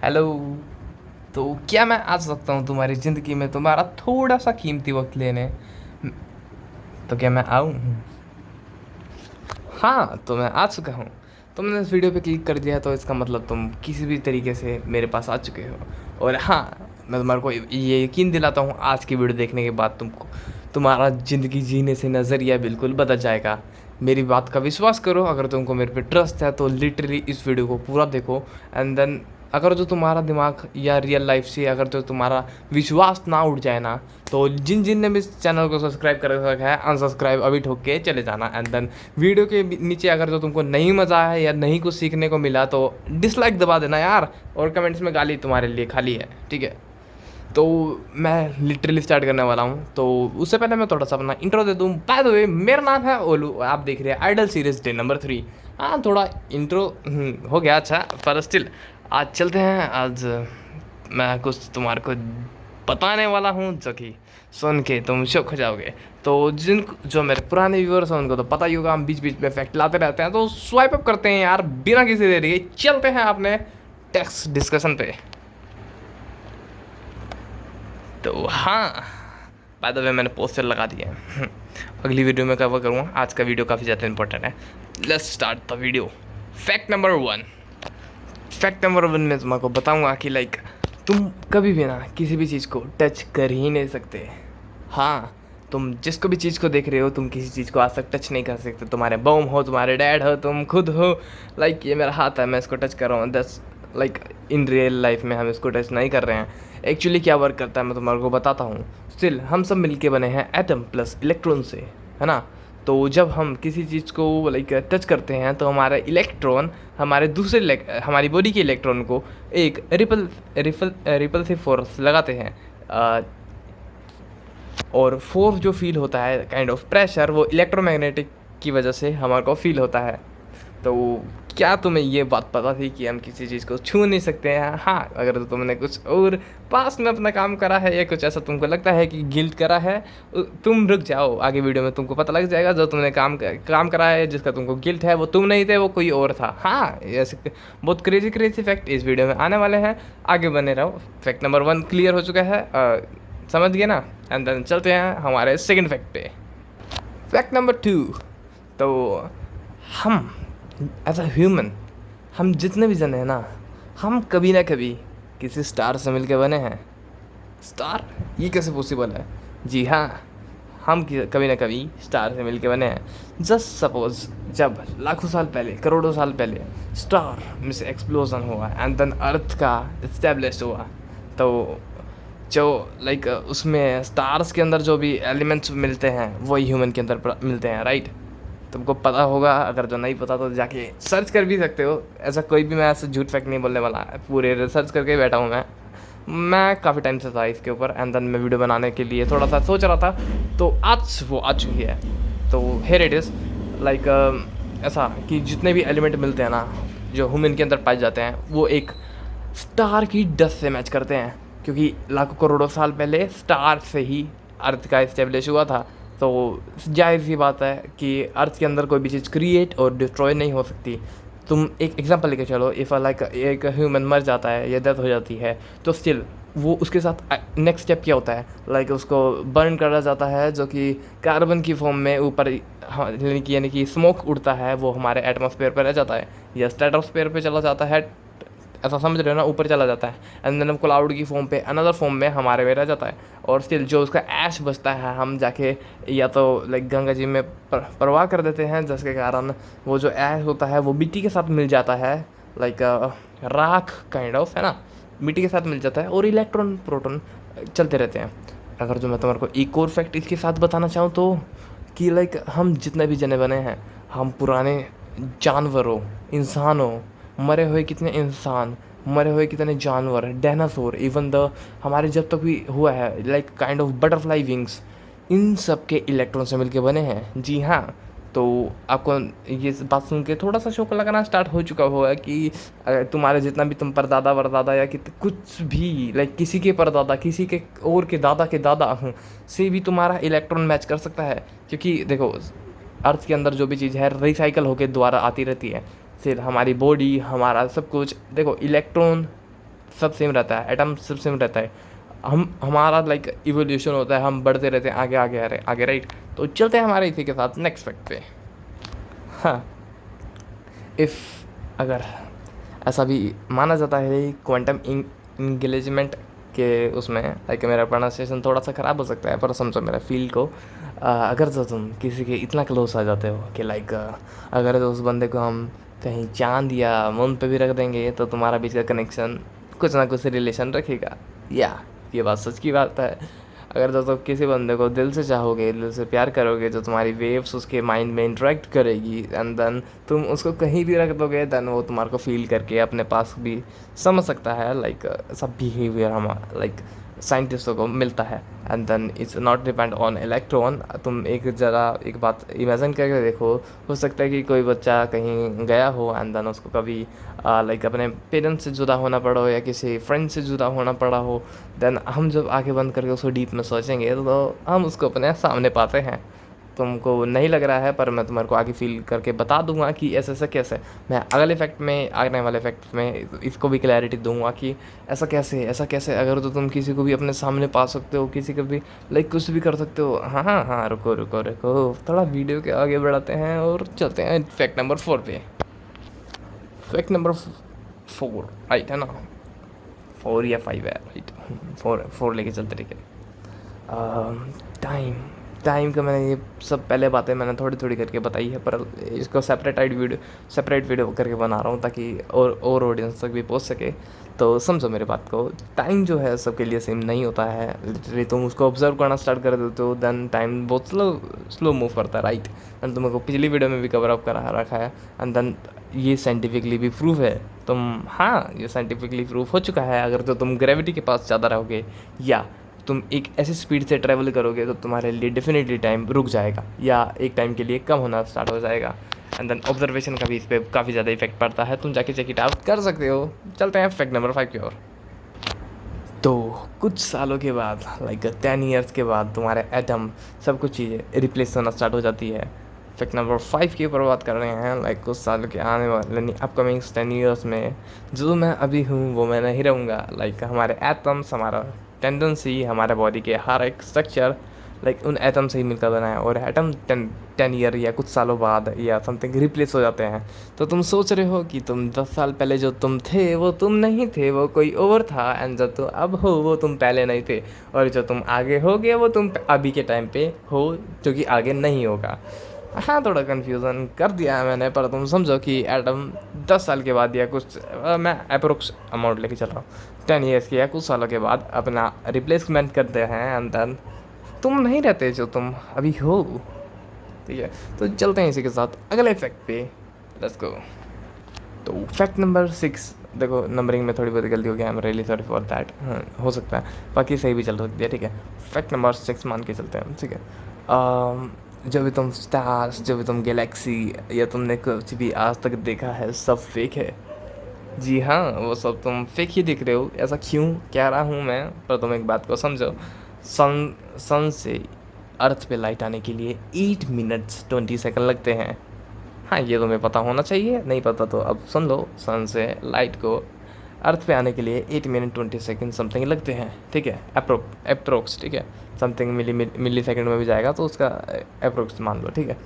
Hello. तो क्या मैं आ सकता हूँ तुम्हारी ज़िंदगी में तुम्हारा थोड़ा सा कीमती वक्त लेने? तो क्या मैं आऊँ? हाँ, तो मैं आ चुका हूँ। तुमने इस वीडियो पे क्लिक कर दिया तो इसका मतलब तुम किसी भी तरीके से मेरे पास आ चुके हो। और हाँ, मैं तुम्हारे को ये यकीन दिलाता हूँ, आज की वीडियो देखने के बाद तुमको तुम्हारा ज़िंदगी जीने से नज़रिया बिल्कुल बदल जाएगा। मेरी बात का विश्वास करो, अगर तुमको मेरे पे ट्रस्ट है तो लिटरली इस वीडियो को पूरा देखो। एंड देन अगर जो तुम्हारा दिमाग या रियल लाइफ से अगर जो तुम्हारा विश्वास ना उठ जाए ना, तो जिन जिन ने भी इस चैनल को सब्सक्राइब कर रखा है, अनसब्सक्राइब अभी ठोक के चले जाना। एंड देन वीडियो के नीचे अगर जो तुमको नहीं मज़ा आया या नहीं कुछ सीखने को मिला तो डिसलाइक दबा देना यार, और कमेंट्स में गाली तुम्हारे लिए खाली है, ठीक है? तो मैं लिटरली स्टार्ट करने वाला हूँ, तो उससे पहले मैं थोड़ा सा अपना इंट्रो दे दूँ। बाय द वे, मेरा नाम है ओलू, आप देख रहे हैं आइडल सीरीज डे नंबर 3। हाँ, थोड़ा इंट्रो हो गया अच्छा, पर स्टिल आज चलते हैं। आज मैं कुछ तुम्हारे को बताने वाला हूँ जो कि सुन के तुम शौक हो जाओगे। तो जिन जो मेरे पुराने व्यूअर्स हैं उनको तो पता ही होगा, हम बीच बीच में फैक्ट लाते रहते हैं, तो स्वाइप अप करते हैं यार बिना किसी देरी के। चलते हैं अपने टेक्स्ट डिस्कशन पे। तो हाँ, बाय द वे मैंने पोस्टर लगा दिया है। अगली वीडियो में कवर करूँगा, आज का वीडियो काफ़ी ज़्यादा इंपॉर्टेंट है। Let's start the video. Fact number 1। Fact number 1 में तुमको बताऊंगा कि लाइक तुम कभी भी ना किसी भी चीज़ को टच कर ही नहीं सकते। हाँ, तुम जिसको भी चीज़ को देख रहे हो, तुम किसी चीज़ को आज तक टच नहीं कर सकते। तुम्हारे बॉम हो, तुम्हारे डैड हो, तुम खुद हो। लाइक ये मेरा हाथ है, मैं इसको टच कर रहा हूँ, दस लाइक इन रियल लाइफ में हम इसको टच नहीं कर रहे हैं। एक्चुअली क्या वर्क करता है मैं तुम्हारे को बताता हूँ। स्टिल हम सब मिलके बने हैं एटम प्लस इलेक्ट्रॉन से, है ना? तो जब हम किसी चीज़ को लाइक टच करते हैं तो हमारा इलेक्ट्रॉन हमारे हमारी बॉडी के इलेक्ट्रॉन को एक रिपल से फोर्स लगाते हैं। और फोर्स जो फील होता है, काइंड ऑफ प्रेशर, वो इलेक्ट्रोमैग्नेटिक की वजह से हमारे को फील होता है। तो क्या तुम्हें ये बात पता थी कि हम किसी चीज़ को छू नहीं सकते हैं? हाँ, अगर तुमने कुछ और पास में अपना काम करा है या कुछ ऐसा तुमको लगता है कि गिल्ट करा है, तुम रुक जाओ, आगे वीडियो में तुमको पता लग जाएगा। जो तुमने काम करा है जिसका तुमको गिल्ट है, वो तुम नहीं थे, वो कोई और था। हाँ, ऐसे बहुत क्रेजी क्रेजी फैक्ट इस वीडियो में आने वाले हैं, आगे बने रहो। फैक्ट नंबर 1 क्लियर हो चुका है, समझ गए ना? एंड देन चलते हैं हमारे सेकंड फैक्ट पे। Fact number 2। तो हम एज अ ह्यूमन, हम जितने भी जने हैं ना, हम कभी ना कभी किसी स्टार से मिल के बने हैं। स्टार, ये कैसे पॉसिबल है? जी हाँ, हम कभी ना कभी स्टार से मिल के बने हैं। जस्ट सपोज, जब लाखों साल पहले, करोड़ों साल पहले स्टार में से एक्सप्लोजन हुआ एंड देन अर्थ का इस्टेब्लिश हुआ, तो जो लाइक उसमें स्टार्स के अंदर जो भी एलिमेंट्स मिलते हैं वही ह्यूमन के अंदर मिलते हैं, राइट? तुमको पता होगा, अगर जो नहीं पता तो जाके सर्च कर भी सकते हो। ऐसा कोई भी मैं ऐसा झूठ फैक्ट नहीं बोलने वाला, पूरे रिसर्च करके बैठा हूँ मैं काफ़ी टाइम से था इसके ऊपर। एंड देन मैं वीडियो बनाने के लिए थोड़ा सा सोच रहा था, तो आज वो आ चुकी है। तो हेयर इट इज़ लाइक ऐसा कि जितने भी एलिमेंट मिलते हैं ना जो ह्यूमन के अंदर पाए जाते हैं, वो एक स्टार की डस्ट से मैच करते हैं, क्योंकि लाखों करोड़ों साल पहले स्टार से ही अर्थ का इस्टेब्लिश हुआ था। तो जाहिर सी बात है कि अर्थ के अंदर कोई भी चीज़ क्रिएट और डिस्ट्रॉय नहीं हो सकती। तुम एक एग्जांपल लेके चलो, इफ़ लाइक एक ह्यूमन मर जाता है या डेथ हो जाती है, तो स्टिल वो उसके साथ नेक्स्ट स्टेप क्या होता है, लाइक उसको बर्न करा जाता है, जो कि कार्बन की फॉर्म में ऊपर, हाँ, यानी कि स्मोक उड़ता है, वो हमारे एटमॉस्फेयर पर रह जाता है या स्ट्रेटोस्फेयर पे चला जाता है, ऐसा समझ रहे हो ना, ऊपर चला जाता है। एंड देन क्लाउड की फॉर्म पे, अनदर फॉर्म में हमारे में रह जाता है। और स्टिल जो उसका ऐश बचता है, हम जाके या तो लाइक गंगा जी में प्रवाह कर देते हैं, जिसके कारण वो जो ऐश होता है वो मिट्टी के साथ मिल जाता है, लाइक राख काइंड ऑफ, है ना? मिट्टी के साथ मिल जाता है और इलेक्ट्रॉन प्रोटॉन चलते रहते हैं। अगर जो मैं तुम्हारे को एक और फैक्ट इसके साथ बताना चाहूँ तो कि लाइक हम जितने भी जने बने हैं, हम पुराने जानवरों, इंसानों, मरे हुए कितने इंसान, मरे हुए कितने जानवर, डायनासोर, इवन द हमारे जब तक भी हुआ है like kind of butterfly wings, इन सब के इलेक्ट्रॉन से मिलके बने हैं। जी हाँ, तो आपको ये बात सुन के थोड़ा सा शौक लगना स्टार्ट हो चुका होगा कि तुम्हारे जितना भी तुम परदादा वरदादा या कुछ भी लाइक किसी के परदादा, किसी के और के दादा से भी तुम्हारा इलेक्ट्रॉन मैच कर सकता है। क्योंकि देखो, अर्थ के अंदर जो भी चीज़ है रिसाइकल होकर दोबारा आती रहती है। फिर हमारी बॉडी, हमारा सब कुछ, देखो इलेक्ट्रॉन सब सेम रहता है, एटम सब सेम रहता है। हमारा लाइक इवोल्यूशन होता है, हम बढ़ते रहते हैं आगे आगे आगे आगे, राइट। तो चलते हैं हमारे इसी के साथ नेक्स्ट फैक्ट पे। हाँ, इफ़ अगर ऐसा भी माना जाता है क्वांटम इंगेजमेंट के उसमें, लाइक मेरा प्रोनाउंसिएशन थोड़ा सा ख़राब हो सकता है पर समझो मेरा फील को। अगर तो तुम किसी के इतना क्लोज आ जाते हो कि लाइक अगर तो उस बंदे को हम कहीं चांद या मून पे भी रख देंगे तो तुम्हारा बीच का कनेक्शन कुछ ना कुछ रिलेशन रखेगा। या ये बात सच की बात है। अगर तो तुम किसी बंदे को दिल से चाहोगे, दिल से प्यार करोगे, जो तुम्हारी वेव्स उसके माइंड में इंटरेक्ट करेगी एंड देन तुम उसको कहीं भी रख दोगे, देन वो तुम्हारे को फील करके अपने पास भी समझ सकता है। लाइक सब बिहेवियर हम लाइक साइंटिस्टों को मिलता है and then it's not depend on electron. तुम एक बात इमेजिन करके देखो, हो सकता है कि कोई बच्चा कहीं गया हो एंड देन उसको कभी लाइक अपने पेरेंट्स से जुदा होना पड़ा हो या किसी फ्रेंड से जुदा होना पड़ा हो। देन हम जब आंखें बंद करके उसको डीप में सोचेंगे तो हम उसको अपने सामने पाते हैं। तुमको नहीं लग रहा है पर मैं तुम्हारे को आगे फील करके बता दूंगा कि ऐसे ऐसे कैसे। मैं अगले फैक्ट में, आने वाले फैक्ट में इसको भी क्लैरिटी दूंगा कि ऐसा कैसे। अगर तो तुम किसी को भी अपने सामने पा सकते हो, किसी को भी लाइक कुछ भी कर सकते हो। हाँ हाँ हाँ, रुको रुको रुको, थोड़ा वीडियो के आगे बढ़ाते हैं और चलते हैं फैक्ट नंबर 4 पे। फैक्ट नंबर 4 राइट है ना, 4 या 5 है, राइट। 4 लेके चलते ठीक है। टाइम टाइम का मैंने ये सब पहले बातें मैंने थोड़ी थोड़ी करके बताई है, पर इसको सेपरेट वीडियो करके बना रहा हूँ ताकि और ऑडियंस तक भी पहुँच सके। तो समझो मेरे बात को, टाइम जो है सबके लिए सेम नहीं होता है। लिटरली तुम उसको ऑब्जर्व करना स्टार्ट कर देते हो देन टाइम बहुत स्लो मूव करता है, राइट। एंड तुमको पिछली वीडियो में भी कवर अप करा रखा है एंड देन ये साइंटिफिकली भी प्रूव है। हाँ, ये साइंटिफिकली प्रूव हो चुका है। अगर तो तुम ग्रेविटी के पास ज़्यादा रहोगे या तुम एक ऐसी स्पीड से ट्रैवल करोगे तो तुम्हारे लिए डेफिनेटली टाइम रुक जाएगा या एक टाइम के लिए कम होना स्टार्ट हो जाएगा। एंड देन ऑब्जर्वेशन का भी इस पर काफ़ी ज़्यादा इफेक्ट पड़ता है, तुम जाके चेक इट आउट कर सकते हो। चलते हैं फैक्ट नंबर 5 की ओर। तो कुछ सालों के बाद लाइक 10 ईयर्स के बाद तुम्हारे एटम सब कुछ चीज़ें रिप्लेस होना स्टार्ट हो जाती है। फैक्ट नंबर 5 के ऊपर बात कर रहे हैं। लाइक कुछ सालों के आने वाले अपकमिंग 10 ईयर्स में जो मैं अभी हूँ वो मैं नहीं रहूँगा। लाइक हमारे एटम्स, हमारा टेंडेंसी, हमारे बॉडी के हर एक स्ट्रक्चर लाइक उन एटम से ही मिलकर बना है और एटम 10 ईयर या कुछ सालों बाद या समथिंग रिप्लेस हो जाते हैं। तो तुम सोच रहे हो कि तुम 10 साल पहले जो तुम थे वो तुम नहीं थे, वो कोई और था, एंड जो तुम अब हो वो तुम पहले नहीं थे, और जो तुम आगे होगे वो तुम अभी के टाइम पे हो जो कि आगे नहीं होगा। हाँ, थोड़ा कन्फ्यूज़न कर दिया है मैंने, पर तुम समझो कि एटम 10 साल के बाद या कुछ मैं अप्रोक्स अमाउंट लेके चल रहा हूँ 10 ईयर्स के या कुछ सालों के बाद अपना रिप्लेसमेंट करते हैं एंड देन तुम नहीं रहते जो तुम अभी हो। ठीक है, तो चलते हैं इसी के साथ अगले फैक्ट पे, लेट्स गो। तो फैक्ट नंबर 6, देखो नंबरिंग में थोड़ी बहुत गलती हो गई, I am really sorry for that. हाँ, हो सकता है, बाकी सही भी चल सकती है। ठीक है, फैक्ट नंबर 6 मान के चलते हैं। ठीक है, जो भी तुम स्टार्स, जो भी तुम गैलेक्सी या तुमने कुछ भी आज तक देखा है सब फेक है। जी हाँ, वो सब तुम फेक ही दिख रहे हो। ऐसा क्यों कह रहा हूँ मैं, पर तुम एक बात को समझो। सन से अर्थ पे लाइट आने के लिए 8 मिनट्स 20 सेकंड लगते हैं। हाँ, ये तुम्हें पता होना चाहिए, नहीं पता तो अब सुन लो। सन से लाइट को अर्थ पे आने के लिए 8 मिनट 20 सेकंड समथिंग लगते हैं। ठीक है, अप्रोक्स। ठीक है, समथिंग मिली सेकंड में भी जाएगा तो उसका अप्रोक्स मान लो। ठीक है,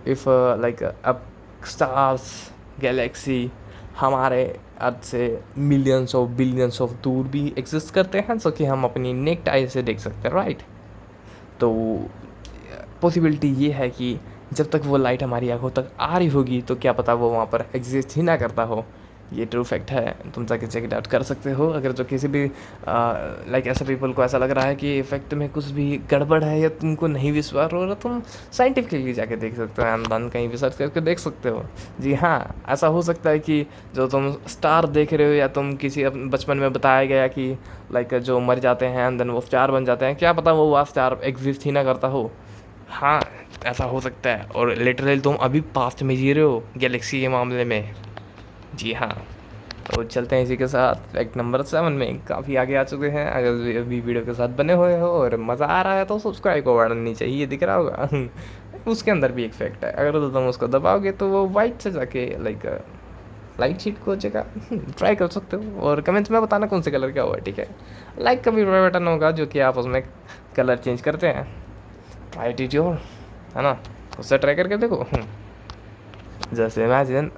इफ़ लाइक अब स्टार्स, गैलेक्सी हमारे अर्थ से मिलियंस ऑफ बिलियंस ऑफ दूर भी एग्जिस्ट करते हैं, जो कि हम अपनी नेक्ड आई से देख सकते हैं, राइट। तो पॉसिबिलिटी ये है कि जब तक वो लाइट हमारी आंखों तक आ रही होगी तो क्या पता वो वहाँ पर एग्जिस्ट ही ना करता हो। ये ट्रू फैक्ट है, तुम जाके चेक इट आउट कर सकते हो। अगर जो किसी भी लाइक ऐसे पीपल को ऐसा लग रहा है कि फैक्ट में कुछ भी गड़बड़ है या तुमको नहीं विश्वास हो रहा, तुम साइंटिफिकली जाके देख सकते हो, एंड कहीं भी सर्च करके देख सकते हो। जी हाँ, ऐसा हो सकता है कि जो तुम स्टार देख रहे हो या तुम किसी बचपन में बताया गया कि लाइक जो मर जाते हैं एंड देन वो स्टार बन जाते हैं, क्या पता वो स्टार एग्जिस्ट ही ना करता हो। हाँ, ऐसा हो सकता है, और लिटरली तुम अभी पास्ट में जी रहे हो गैलेक्सी के मामले में। जी हाँ, तो चलते हैं इसी के साथ फैक्ट नंबर 7 में। काफ़ी आगे आ चुके हैं। अगर अभी वीडियो के साथ बने हुए हो और मज़ा आ रहा है तो सब्सक्राइब को बटन नीचे ही दिख रहा होगा उसके अंदर भी एक फैक्ट है, अगर तो तुम उसको दबाओगे तो वो वाइट से जाके लाइक लाइट शीट को जगह ट्राई कर सकते हो और कमेंट्स में बताना कौन से कलर का हुआ, ठीक है। लाइक का भी बटन होगा जो कि आप उसमें कलर चेंज करते हैं, ट्राई इट योर, है ना, उससे ट्राई करके देखो। जैसे इमेजिन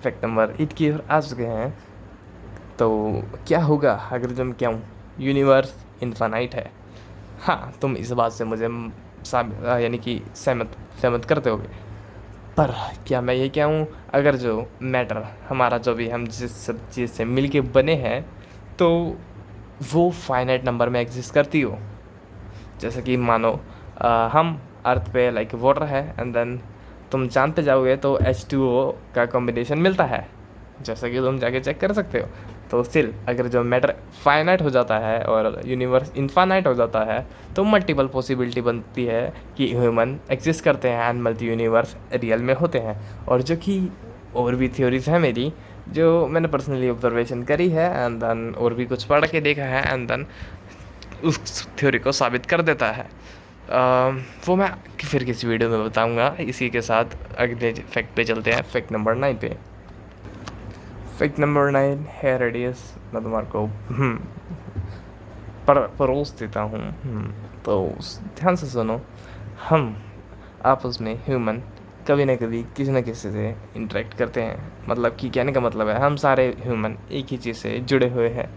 फैक्ट नंबर 8 की ओर आ चुके हैं। तो क्या होगा अगर जो मैं कहूँ यूनिवर्स इन्फानाइट है। हाँ, तुम इस बात से मुझे यानी कि सहमत करते होगे, पर क्या मैं ये कहूँ अगर जो मैटर हमारा जो भी हम जिस सब चीज़ से मिल के बने हैं तो वो फाइनाइट नंबर में एग्जिस्ट करती हो। जैसे कि मानो हम अर्थ पे लाइक वाटर है एंड देन तुम चांद पे जाओगे तो H2O का कॉम्बिनेशन मिलता है, जैसा कि तुम जाके चेक कर सकते हो। तो स्टिल अगर जो मैटर फाइनाइट हो जाता है और यूनिवर्स इनफाइनाइट हो जाता है तो मल्टीपल पॉसिबिलिटी बनती है कि ह्यूमन एग्जिस्ट करते हैं एंड मल्टी यूनिवर्स रियल में होते हैं। और जो कि और भी थ्योरीज है मेरी जो मैंने पर्सनली ऑब्जर्वेशन करी है एंड देन और भी कुछ पढ़ के देखा है एंड देन उस थ्योरी को साबित कर देता है। वो मैं फिर किसी वीडियो में बताऊंगा। इसी के साथ अगले फैक्ट पे चलते हैं, फैक्ट नंबर 9 पे। फैक्ट नंबर 9 है रेडियस, मैं तुम्हारे को परोस देता हूँ। तो ध्यान से सुनो। हम आपस में ह्यूमन कभी ना कभी किसी न किसी से इंटरेक्ट करते हैं, मतलब कि कहने का मतलब है हम सारे ह्यूमन एक ही चीज़ से जुड़े हुए हैं।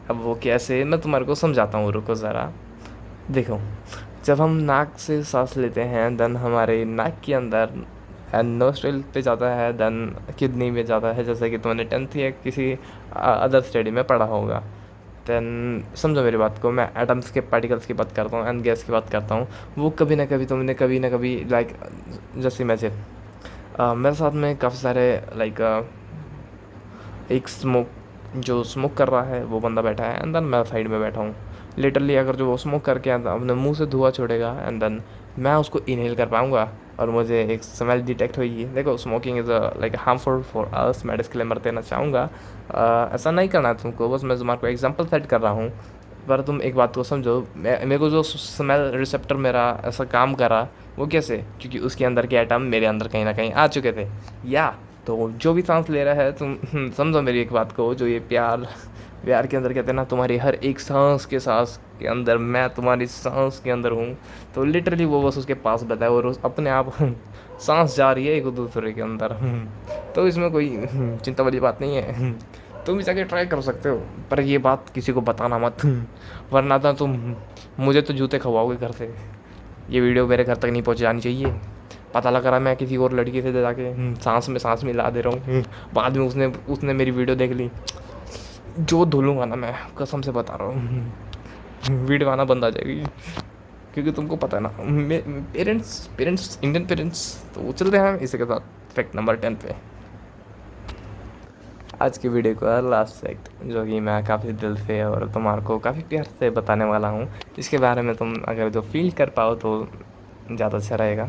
अब वो कैसे, मैं तुम्हारे को समझाता हूँ, रुको ज़रा। देखो, जब हम नाक से सांस लेते हैं देन हमारे नाक के अंदर नोस्ट्रिल पे जाता है, देन किडनी में जाता है, जैसे कि तुमने 10th या किसी अदर स्टडी में पढ़ा होगा। देन समझो मेरी बात को, मैं एटम्स के पार्टिकल्स की बात करता हूँ एंड गैस की बात करता हूँ। वो कभी ना कभी तुमने कभी ना कभी लाइक जैसे इमेजिन मेरे साथ में काफ़ी सारे लाइक एक जो स्मोक कर रहा है वो बंदा बैठा है एंड देन मैं साइड में बैठा हूँ। लिटरली अगर जो वो स्मोक करके अपने मुंह से धुआं छोड़ेगा एंड देन मैं उसको इनहेल कर पाऊँगा और मुझे एक स्मेल डिटेक्ट होगी। देखो, smoking is like harmful for us, मैं डिस्क्लेमर देना चाहूँगा। ऐसा नहीं करना है तुमको, बस मैं तुम्हारे को एग्जांपल सेट कर रहा हूँ। पर तुम एक बात को समझो, मेरे को जो स्मेल रिसेप्टर मेरा ऐसा काम करा वो कैसे, क्योंकि उसके अंदर के एटम मेरे अंदर कहीं ना कहीं आ चुके थे। या तो जो भी सांस ले रहा है तुम समझो मेरी एक बात को, जो ये प्यार के अंदर कहते हैं ना, तुम्हारी हर एक सांस के अंदर मैं तुम्हारी सांस के अंदर हूँ। तो लिटरली वो बस उसके पास बैठा है और अपने आप सांस जा रही है एक दूसरे के अंदर। तो इसमें कोई चिंता वाली बात नहीं है। तुम भी जाके ट्राई कर सकते हो, पर ये बात किसी को बताना मत, वरना तो तुम मुझे तो जूते खवाओगे घर से। ये वीडियो मेरे घर तक नहीं पहुँच जानी चाहिए। पता लग रहा मैं किसी और लड़की से जाके सांस में सांस मिला दे रहा हूँ, बाद में उसने मेरी वीडियो देख ली, जो धुलूँगा ना मैं, कसम से बता रहा हूँ, वीडियो आना बंद आ जाएगी। क्योंकि तुमको पता है ना, पेरेंट्स इंडियन पेरेंट्स। तो चलते हैं इसी के साथ फैक्ट नंबर 10 पे। आज की वीडियो का लास्ट फैक्ट जो कि मैं काफ़ी दिल से और तुम्हारे को काफ़ी प्यार से बताने वाला हूँ, जिसके बारे में तुम अगर जो फील कर पाओ तो ज़्यादा अच्छा रहेगा।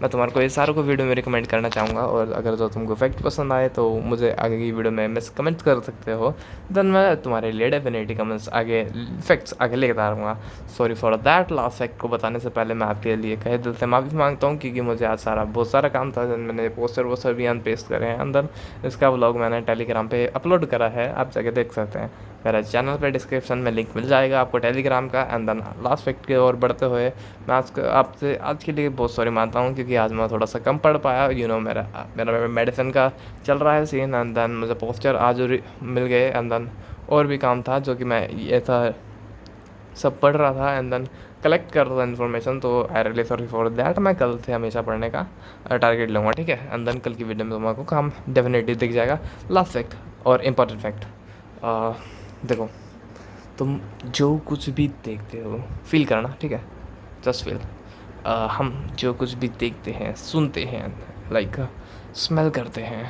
मैं तुम्हारे को ये सारों को वीडियो में रिकमेंड करना चाहूँगा और अगर जो तुमको फैक्ट पसंद आए तो मुझे आगे की वीडियो में मिस कमेंट कर सकते हो, देन मैं तुम्हारे लिए डेफिनेटली कमेंट्स आगे फैक्ट्स आगे लेकर आ रहूँगा। Sorry for that. Last fact को बताने से पहले मैं आपके लिए कहे दिल से माफ़ी मांगता हूँ, क्योंकि मुझे आज बहुत सारा काम था। मैंने पोस्टर भी अनपेस्ट करे हैं, अंदर इसका व्लॉग मैंने टेलीग्राम पे अपलोड करा है, आप जाके देख सकते हैं। मेरा चैनल पे डिस्क्रिप्शन में लिंक मिल जाएगा आपको टेलीग्राम का। एंड देन लास्ट फैक्ट की ओर बढ़ते हुए मैं आपसे आज के लिए बहुत सॉरी मानता हूँ, क्योंकि आज मैं थोड़ा सा कम पढ़ पाया। मेरा मेडिसिन का चल रहा है सीन एंड देन मुझे पोस्टर आज मिल गए एंड देन और भी काम था जो कि मैं ऐसा सब पढ़ रहा था एंड देन कलेक्ट कर रहा था इन्फॉर्मेशन। तो I really sorry for that. मैं कल से हमेशा पढ़ने का टारगेट लूँगा, ठीक है। एंड देन कल की वीडियो में तुम्हारे को काम डेफिनेटली दिख जाएगा। लास्ट फैक्ट और इम्पॉर्टेंट फैक्ट, देखो, तुम जो कुछ भी देखते हो फील करना, ठीक है, जस्ट फील। हम जो कुछ भी देखते हैं, सुनते हैं, लाइक स्मेल करते हैं,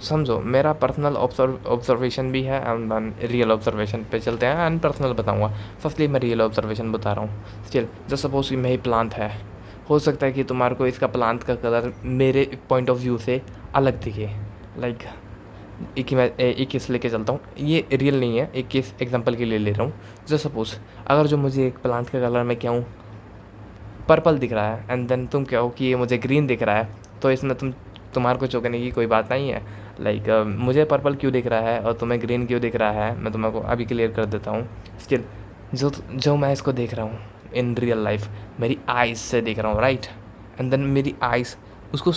समझो मेरा पर्सनल ऑब्जर्वेशन भी है एंड देन रियल ऑब्जर्वेशन पे चलते हैं एंड पर्सनल बताऊंगा। फर्स्टली मैं रियल ऑब्जर्वेशन बता रहा हूँ। स्टिल जस्ट सपोज कि मैं ही प्लांट है, हो सकता है कि तुम्हारे को इसका प्लांट का कलर मेरे पॉइंट ऑफ व्यू से अलग दिखे। लाइक एक केस लेके चलता हूँ, ये रियल नहीं है, एक केस एग्जांपल के लिए ले रहा हूँ। जस्ट सपोज अगर जो मुझे एक प्लांट का कलर मैं क्या हूँ पर्पल दिख रहा है एंड देन तुम क्या हो कि ये मुझे ग्रीन दिख रहा है, तो इसमें तुम्हारे को चौंकने की कोई बात नहीं है। लाइक मुझे पर्पल क्यों दिख रहा है और तुम्हें ग्रीन क्यों दिख रहा है, मैं तुम्हें को अभी क्लियर कर देता हूँ। स्टिल जो मैं इसको देख रहा हूँ इन रियल लाइफ, मेरी आइज़ से देख रहा हूँ, राइट। एंड देन मेरी आइज़ उसको